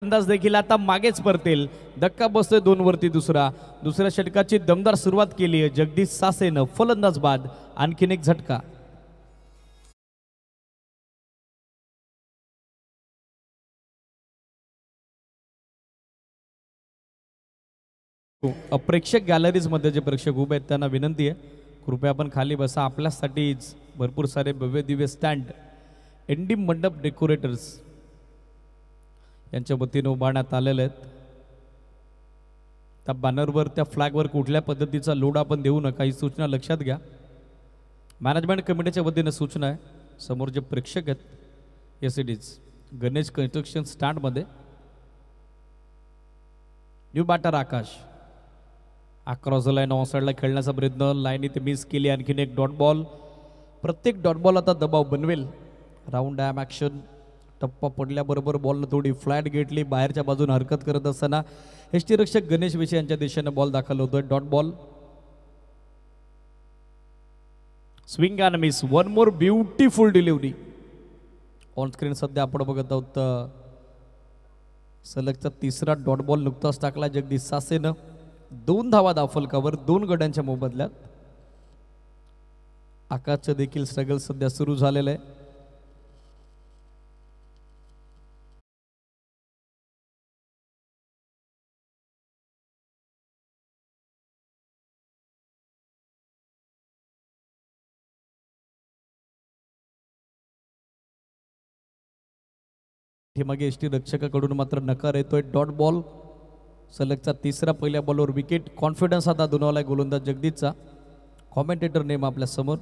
अंदाज देखील आता मागेच परतेल. धक्का बसतोय 2 वरती दुसऱ्या षटकाची दमदार सुरुवात केली आहे जगदीश सासेनं. फलंदाज बाद, आणखीन एक झटका. प्रेक्षक गॅलरीज मध्ये जे प्रेक्षक उभे आहेत त्यांना विनंती आहे, कृपया आपण खाली बसा. आपल्यासाठीच भरपूर सारे भव्य दिव्य स्टँड एनडी मंडप डेकोरेटर्स यांच्या वतीने उभारण्यात आलेले आहेत. त्या बॅनरवर त्या फ्लॅगवर कुठल्या पद्धतीचा लोड आपण देऊ नका ही सूचना लक्षात घ्या. मॅनेजमेंट कमिटीच्या वतीने सूचना आहे. समोर जे प्रेक्षक आहेत एसईडीज गणेश कन्स्ट्रक्शन स्टँडमध्ये new batter Akash across the line on साईडला खेळण्याचा प्रयत्न, लाईन इथे मिस केली. आणखीन एक डॉट बॉल. प्रत्येक डॉट बॉल आता दबाव बनवेल. Round arm action. टप्पा पडल्याबरोबर बॉलनं थोडी फ्लॅट घेतली. बाहेरच्या बाजूने हरकत करत असताना यष्टीरक्षक गणेश विषय यांच्या दिशेने बॉल दाखल होतोय. Dot ball. Swing and miss. One more beautiful delivery. On screen सध्या आपण बघत आहोत सलगचा तिसरा डॉट बॉल नुकताच टाकला जगदीश सासेनं. 2 धावा दाफलकावर 2 गड्यांच्या मोबदल्यात. आकाशचं देखील स्ट्रगल सध्या सुरू झालेलं आहे. मागे एसटी रक्षकाकडून मात्र नकार येतोय. Dot ball. सलगचा तिसरा. पहिल्या बॉलवर विकेट. कॉन्फिडन्स आता दुणावलाय गोलंदाज जगदीशचा. कॉमेंटेटर नेम आपल्या समोर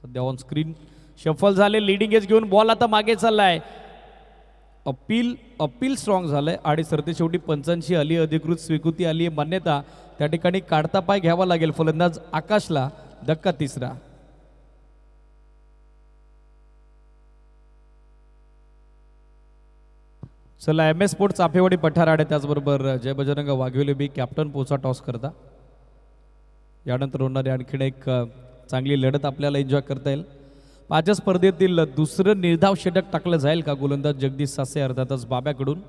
सध्या ऑन स्क्रीन. शफल झाले. लिडिंग एज घेऊन बॉल आता मागे चाललाय. अपील स्ट्रॉंग झालंय आणि सरते शेवटी पंचांची आली अधिकृत स्वीकृती आली आहे मान्यता. त्या ठिकाणी काढता पाय घ्यावा लागेल फलंदाज आकाशला. धक्का तिसरा. चला एम एस स्पोर्ट्स चाफेवाडी पठार आणि त्याचबरोबर जय बजरंग वाघवेले बी कॅप्टन पोचा टॉस करता. यानंतर होणारी आणखीन एक चांगली लढत आपल्याला एन्जॉय करता येईल. माझ्या स्पर्धेतील दुसरं निर्धाव षटक टाकलं जाईल का गोलंदाज जगदीश सासे अर्थातच बाब्याकडून.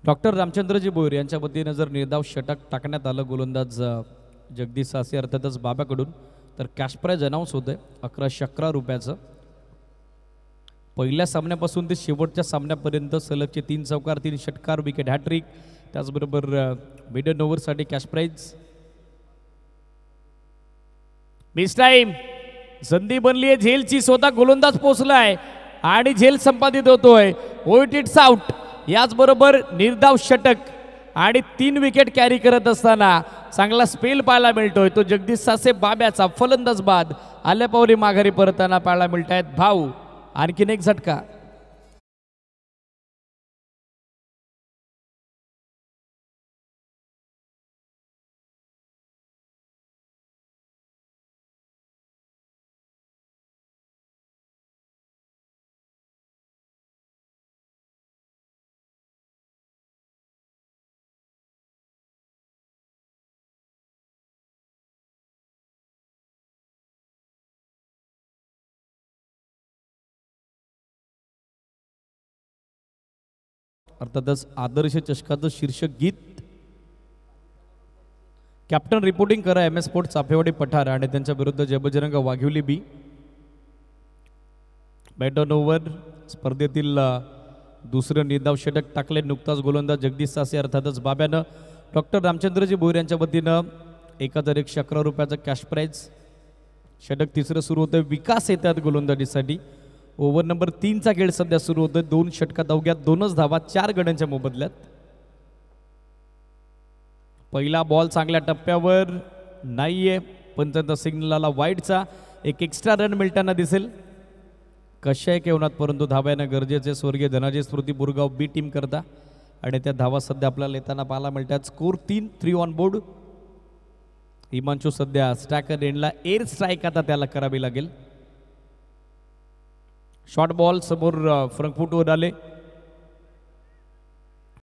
डॉक्टर रामचंद्रजी बोयर यांच्या वतीने जर निर्धाव षटक टाकण्यात आलं गोलंदाज जगदीश सासे अर्थातच बाब्याकडून तर कॅश प्राइज अनाऊन्स होते 1111 रुपयाचं. पहिल्या सामन्यापासून ते शेवटच्या सामन्यापर्यंत सलगचे 3 चौकार 3 षटकार विकेट हॅट्रिक. त्याचबरोबर मिडन ओव्हरसाठी कॅश प्राइज. Miss time. संधी बनली आहे झेलची. स्वतः गोलंदाज पोहोचलाय आणि झेल संपादित होतोय. It's out. याचबरोबर निर्धाव षटक आणि 3 विकेट कॅरी करत असताना चांगला स्पेल पाहायला मिळतोय तो जगदीश सासे बाब्याचा. फलंदाज बाद. आल्या पावरी माघारी परताना पाहायला मिळत आहेत भाऊ. आणखीन एक झटका. अर्थातच आदर्श चषकाचं शीर्षक गीत. कॅप्टन रिपोर्टिंग करा एम एस स्पोर्ट्स चाफेवाडी पठार आणि त्यांच्या विरुद्ध जय बजरंग वाघिवली बी. बॅटन ओव्हर. स्पर्धेतील दुसरं निर्धाव षटक टाकले नुकताच गोलंदाज जगदीश सासे अर्थातच बाब्यानं. डॉक्टर रामचंद्रजी बोयर यांच्या वतीनं 1111 रुपयाचं कॅश प्राइज. षटक तिसरं सुरू होतं. विकास येतात गोलंदाजीसाठी. ओव्हर नंबर 3चा खेळ सध्या सुरू होतोय. 2 षटकात अवघ्या 2च धावा 4 गड्यांच्या मोबदल्यात. पहिला बॉल चांगल्या टप्प्यावर नाहीये. पंचांचा सिग्नल आला वाईडचा. एक एक्स्ट्रा रन मिळताना दिसेल कशाही केवनात, परंतु धावा येणं गरजेचे. स्वर्गीय धनाजी स्मृती बुरगाव बी टीम करता आणि त्या धावा सध्या आपल्याला येताना पाहायला मिळतात. Score 3 on board. हिमांशू सध्या स्ट्रायकर एंडला. एअर स्ट्राईक आता त्याला करावी लागेल. शॉर्ट बॉल समोर फ्रंट फुटवर आले.